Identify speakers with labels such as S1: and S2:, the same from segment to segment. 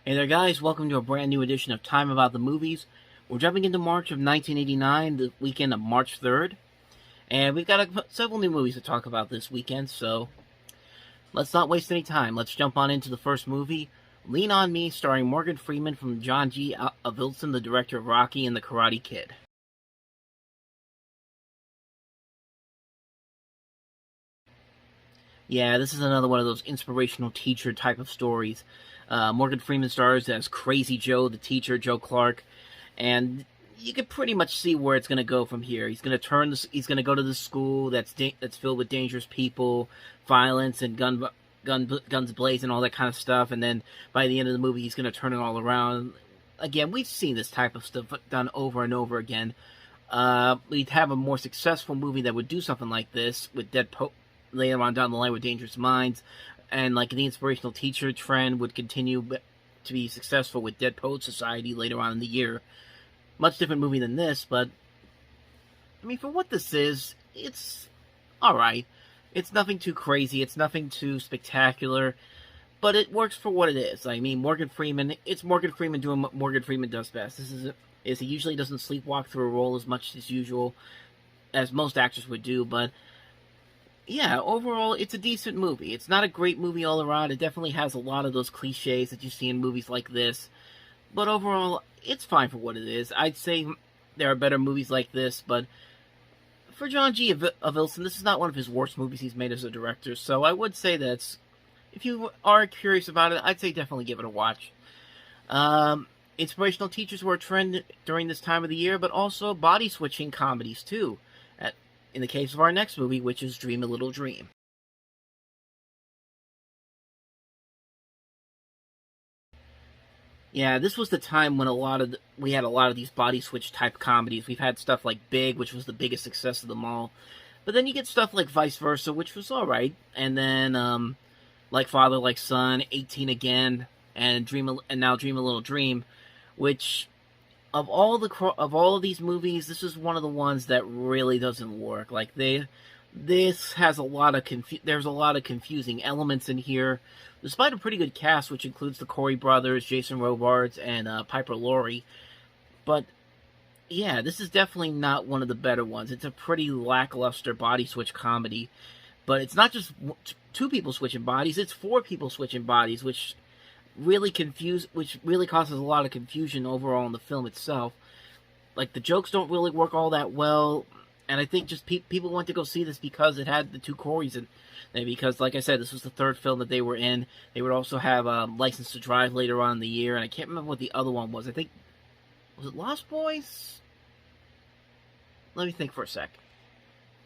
S1: Hey there guys, welcome to a brand new edition of Time About the Movies. We're jumping into March of 1989, the weekend of March 3rd. And we've got several new movies to talk about this weekend, so let's not waste any time. Let's jump on into the first movie, Lean On Me, starring Morgan Freeman from John G. Avildsen, the director of Rocky and The Karate Kid. Yeah, this is another one of those inspirational teacher type of stories. Morgan Freeman stars as Crazy Joe, the teacher, Joe Clark, and you can pretty much see where it's going to go from here. He's going to turn this. He's going to go to the school that's filled with dangerous people, violence, and guns blazing, all that kind of stuff. And then by the end of the movie, he's going to turn it all around. Again, we've seen this type of stuff done over and over again. We'd have a more successful movie that would do something like this with later on down the line with Dangerous Minds, and like the inspirational teacher trend would continue to be successful with Dead Poet Society later on in the year. Much different movie than this, but I mean, for what this is, it's alright. It's nothing too crazy, it's nothing too spectacular, but it works for what it is. I mean, Morgan Freeman, it's Morgan Freeman doing what Morgan Freeman does best. He usually doesn't sleepwalk through a role as much as usual, as most actors would do, but yeah, overall, it's a decent movie. It's not a great movie all around. It definitely has a lot of those cliches that you see in movies like this. But overall, it's fine for what it is. I'd say there are better movies like this, but for John G. Avildsen, this is not one of his worst movies he's made as a director. So I would say that if you are curious about it, I'd say definitely give it a watch. Inspirational teachers were a trend during this time of the year, but also body-switching comedies, too. In the case of our next movie, which is Dream a Little Dream. Yeah, this was the time when we had a lot of these body switch type comedies. We've had stuff like Big, which was the biggest success of them all. But then you get stuff like Vice Versa, which was alright. And then, Like Father, Like Son, 18 Again, and now Dream a Little Dream, which of all of these movies, this is one of the ones that really doesn't work. Like this has a lot of there's a lot of confusing elements in here, despite a pretty good cast, which includes the Cory brothers, Jason Robards, and Piper Laurie. But yeah, this is definitely not one of the better ones. It's a pretty lackluster body switch comedy, but it's not just two people switching bodies; it's four people switching bodies, which really causes a lot of confusion overall in the film itself. Like, the jokes don't really work all that well, and I think just people went to go see this because it had the two Corys in, and because, like I said, this was the third film that they were in. They would also have License to Drive later on in the year, and I can't remember what the other one was. I think, was it Lost Boys? Let me think for a sec.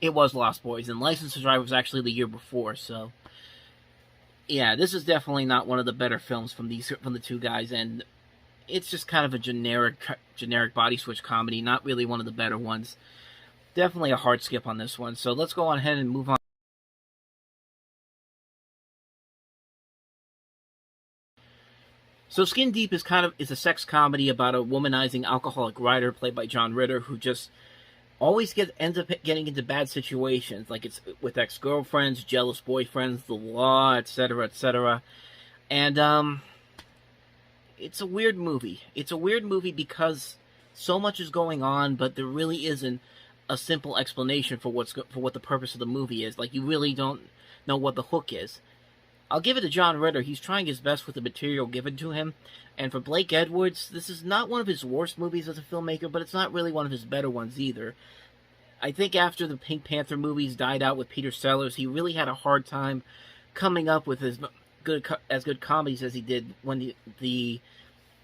S1: It was Lost Boys, and License to Drive was actually the year before, so yeah, this is definitely not one of the better films from the two guys, and it's just kind of a generic body switch comedy, not really one of the better ones. Definitely a hard skip on this one, so let's go on ahead and move on. So Skin Deep is a sex comedy about a womanizing alcoholic writer played by John Ritter who just always ends up getting into bad situations, like it's with ex-girlfriends, jealous boyfriends, the law, etc., etc. And it's a weird movie. It's a weird movie because so much is going on, but there really isn't a simple explanation for what the purpose of the movie is. Like, you really don't know what the hook is. I'll give it to John Ritter. He's trying his best with the material given to him. And for Blake Edwards, this is not one of his worst movies as a filmmaker, but it's not really one of his better ones either. I think after the Pink Panther movies died out with Peter Sellers, he really had a hard time coming up with as good comedies as he did when he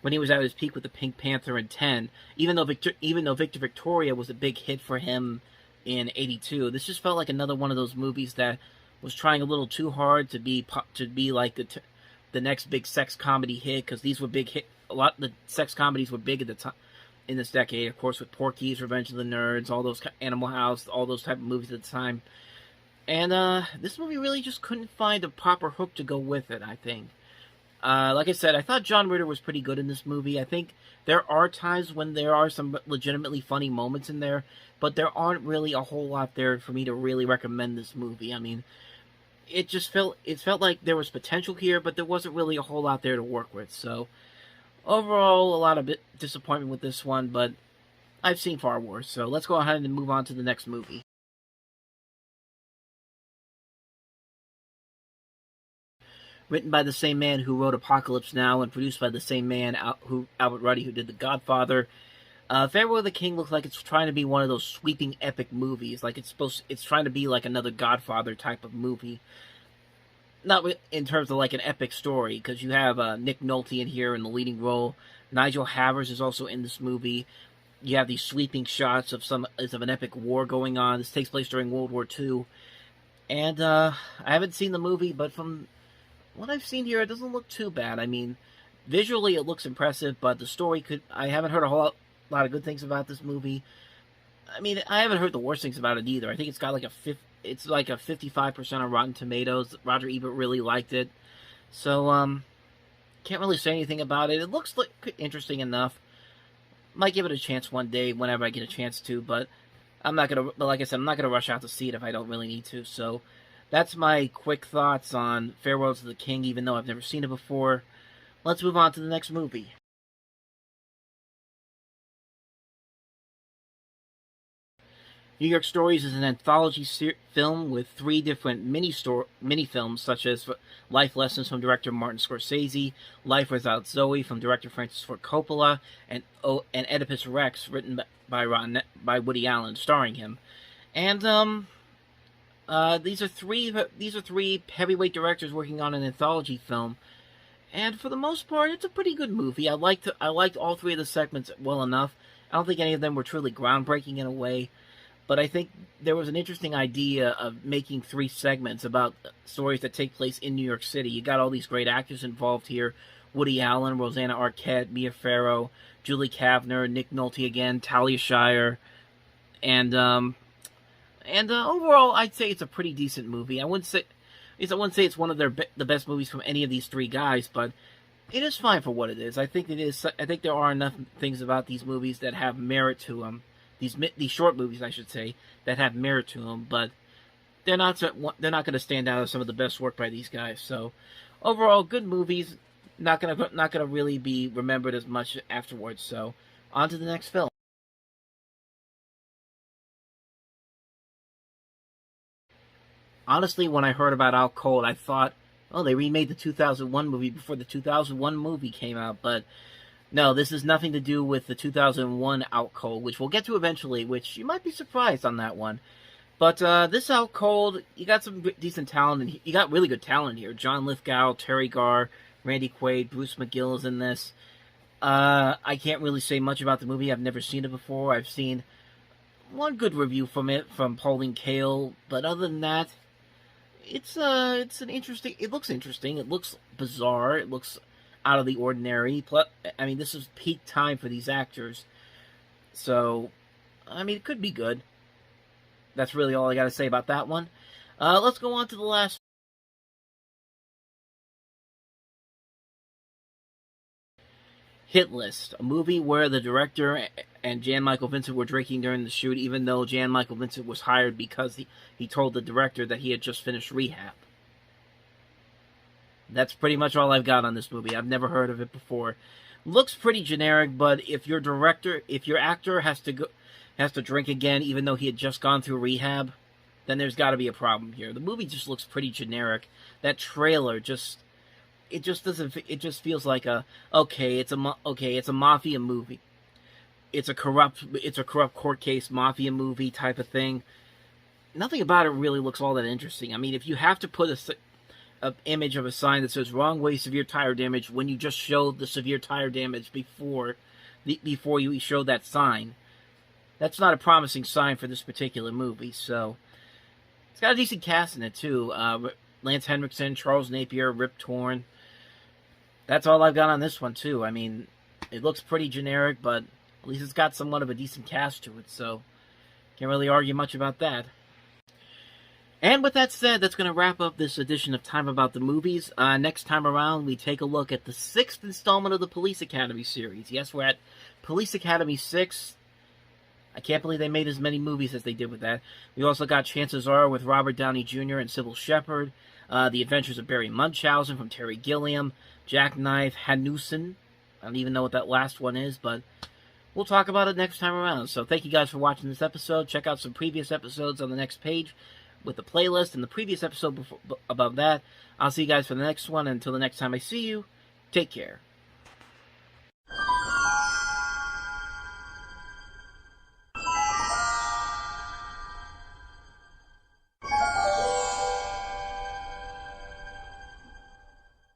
S1: was at his peak with the Pink Panther in 10. Even though Victor Victoria was a big hit for him in 82, this just felt like another one of those movies that was trying a little too hard to be like the next big sex comedy hit, because these were big hit. A lot of the sex comedies were big at the time in this decade, of course, with Porky's, Revenge of the Nerds, all those Animal House, all those type of movies at the time. And this movie really just couldn't find a proper hook to go with it, I think. Like I said, I thought John Ritter was pretty good in this movie. I think there are times when there are some legitimately funny moments in there, but there aren't really a whole lot there for me to really recommend this movie. I mean, it felt like there was potential here, but there wasn't really a whole lot there to work with. So Overall, a lot of disappointment with this one, but I've seen far worse. So let's go ahead and move on to the next movie. Written by the same man who wrote Apocalypse Now and produced by the same man, Albert Ruddy, who did The Godfather. Farewell of the King looks like it's trying to be one of those sweeping epic movies. Like it's trying to be like another Godfather type of movie. Not in terms of like an epic story, because you have Nick Nolte in here in the leading role. Nigel Havers is also in this movie. You have these sweeping shots of an epic war going on. This takes place during World War II. And I haven't seen the movie, but from what I've seen here, it doesn't look too bad. I mean, visually it looks impressive, but the story I haven't heard a whole lot of good things about this movie. I mean, I haven't heard the worst things about it either. I think it's got like it's like a 55% on Rotten Tomatoes. Roger Ebert really liked it. So, can't really say anything about it. It looks like interesting enough. Might give it a chance one day whenever I get a chance to, but like I said, I'm not gonna rush out to see it if I don't really need to. So, that's my quick thoughts on Farewell to the King, even though I've never seen it before. Let's move on to the next movie. New York Stories is an anthology film with 3 different mini-films, such as Life Lessons from director Martin Scorsese, Life Without Zoe from director Francis Ford Coppola, and Oedipus Rex, written by Woody Allen, starring him. And these are three heavyweight directors working on an anthology film, and for the most part, it's a pretty good movie. I liked all 3 of the segments well enough. I don't think any of them were truly groundbreaking in a way, but I think there was an interesting idea of making 3 segments about stories that take place in New York City. You got all these great actors involved here: Woody Allen, Rosanna Arquette, Mia Farrow, Julie Kavner, Nick Nolte again, Talia Shire, and overall, I'd say it's a pretty decent movie. I wouldn't say it's one of the best movies from any of these 3 guys, but it is fine for what it is. I think it is. I think there are enough things about these movies that have merit to them. These short movies, I should say, that have merit to them, but they're not going to stand out as some of the best work by these guys. So, overall, good movies. Not gonna really be remembered as much afterwards. So, on to the next film. Honestly, when I heard about Out Cold, I thought, oh, they remade the 2001 movie before the 2001 movie came out, but no, this has nothing to do with the 2001 Out Cold, which we'll get to eventually, which you might be surprised on that one. But this Out Cold, you got some decent talent, and you got really good talent here. John Lithgow, Terry Garr, Randy Quaid, Bruce McGill is in this. I can't really say much about the movie. I've never seen it before. I've seen one good review from it from Pauline Kael, but other than that, it's an interesting. It looks interesting. It looks bizarre. It looks out of the ordinary. Plus, I mean, this is peak time for these actors, so I mean, it could be good. That's really all I got to say about that one. Let's go on to the last. Hit List, a movie where the director and Jan Michael Vincent were drinking during the shoot, even though Jan Michael Vincent was hired because he told the director that he had just finished rehab. That's pretty much all I've got on this movie. I've never heard of it before. Looks pretty generic, but if your actor has to drink again, even though he had just gone through rehab, then there's got to be a problem here. The movie just looks pretty generic. That trailer it just feels like it's a mafia movie. It's a corrupt court case mafia movie type of thing. Nothing about it really looks all that interesting. I mean, if you have to put an image of a sign that says "wrong way, severe tire damage" when you just showed the severe tire damage before you showed that sign, that's not a promising sign for this particular movie. So it's got a decent cast in it too. Lance Henriksen, Charles Napier, Rip Torn. That's all I've got on this one too. I mean, it looks pretty generic, but at least it's got somewhat of a decent cast to it, so can't really argue much about that. And with that said, that's going to wrap up this edition of Time About the Movies. Next time around, we take a look at the 6th installment of the Police Academy series. Yes, we're at Police Academy 6. I can't believe they made as many movies as they did with that. We also got Chances Are with Robert Downey Jr. and Sybil Shepherd. The Adventures of Barry Munchausen from Terry Gilliam. Jackknife Hanussen I don't even know what that last one is, but we'll talk about it next time around. So thank you guys for watching this episode. Check out some previous episodes on the next page with the playlist and the previous episode above that. I'll see you guys for the next one. Until the next time I see you, take care.